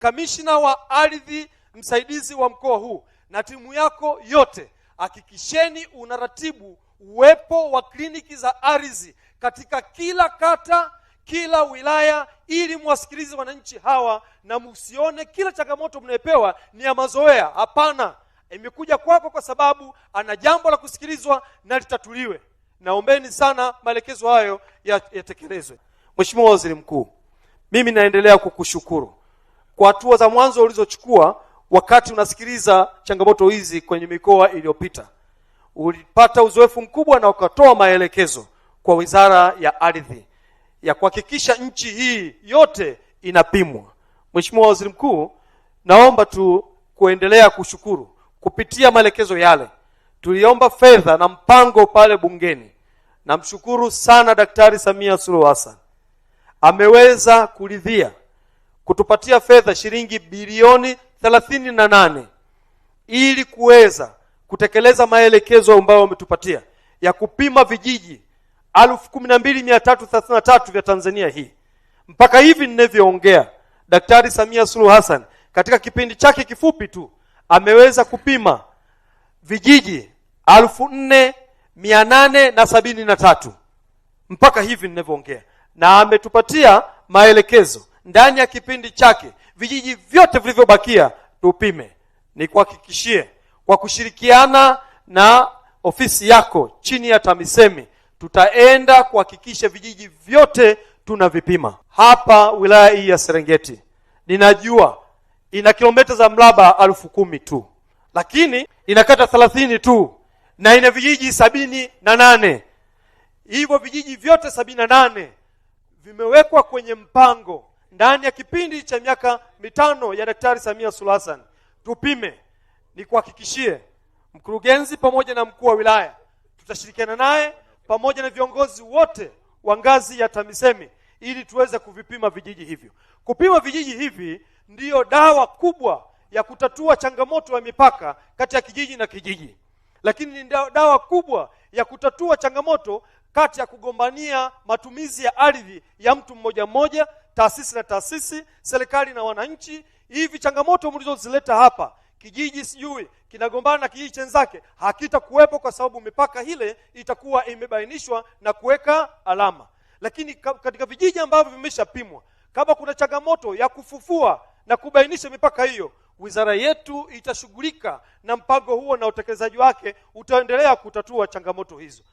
kamishna wa ardhi msaidizi wa mkoa huu na timu yako yote, hakikisheni unaratibu uwepo wa kliniki za ardhi katika kila kata, kila wilaya, ili mwasikilize wananchi hawa na msione kila changamoto mnayopewa ni ya mazoea. Hapana, imekuja kwako kwa sababu ana jambo la kusikilizwa na litatuliwe. Naombeni sana maelekezo hayo yatekelezwe. Mheshimiwa Waziri Mkuu, mimi naendelea kukushukuru kwa hatua za mwanzo ulizochukua wakati unasikiliza changamoto hizi kwenye mikoa iliyopita. Ulipata uzoefu mkubwa na ukatoa maelekezo kwa Wizara ya Ardhi ya kuhakikisha nchi hii yote inapimwa. Mheshimiwa Waziri Mkuu, naomba tu kuendelea kushukuru kupitia maelekezo yale. Tuliomba fedha na mpango pale bungeni. Namshukuru sana Daktari Samia Suluhu Hassan. Ameweza kuridhia kutupatia fedha shilingi bilioni 38 ili kuweza kutekeleza maelekezo ambayo wametupatia ya kupima vijiji 12333 vya Tanzania hii. Mpaka hivi ninavyoongea, Daktari Samia Suluhu Hassan katika kipindi chake kifupi tu ameweza kupima vijiji 4873 mpaka hivi ninavyoongea, na ametupatia maelekezo ndani ya kipindi chake vijiji vyote vilivyobakia tupime. Ni kuhakikishie kwa kushirikiana na ofisi yako chini ya TAMISEMI tutaenda kuhakikisha vijiji vyote tunavipima. Hapa wilaya hii ya Serengeti ninajua ina kilomita za mraba 10,000 tu, lakini ina kata 30 tu na ina vijiji 78. Hivyo vijiji vyote 78 vimewekwa kwenye mpango ndani ya kipindi cha miaka 5 ya Daktari Samia Suluhu Hassan tupime. Ni kuhakikishie mkurugenzi pamoja na mkuu wa wilaya tutashirikiana naye pamoja na viongozi wote wa ngazi ya TAMISEMI ili tuweze kuvipima vijiji hivyo. Kupima vijiji hivi ndiyo dawa kubwa ya kutatua changamoto ya mipaka kati ya kijiji na kijiji, lakini ni dawa kubwa ya kutatua changamoto kati ya kugombania matumizi ya ardhi ya mtu mmoja mmoja, taasisi na taasisi, serikali na wananchi. Hivi changamoto mlizozileta hapa, kijiji sijui kinagombana na kijiji chenzake, hakitakuwepo kwa sababu mipaka ile itakuwa imebainishwa na kuweka alama. Lakini katika vijiji ambavyo vimeshapimwa, kama kuna changamoto ya kufufua na kubainisha mipaka hiyo, wizara yetu itashughulika na mpango huo na utekelezaji wake utaendelea kutatua changamoto hizo.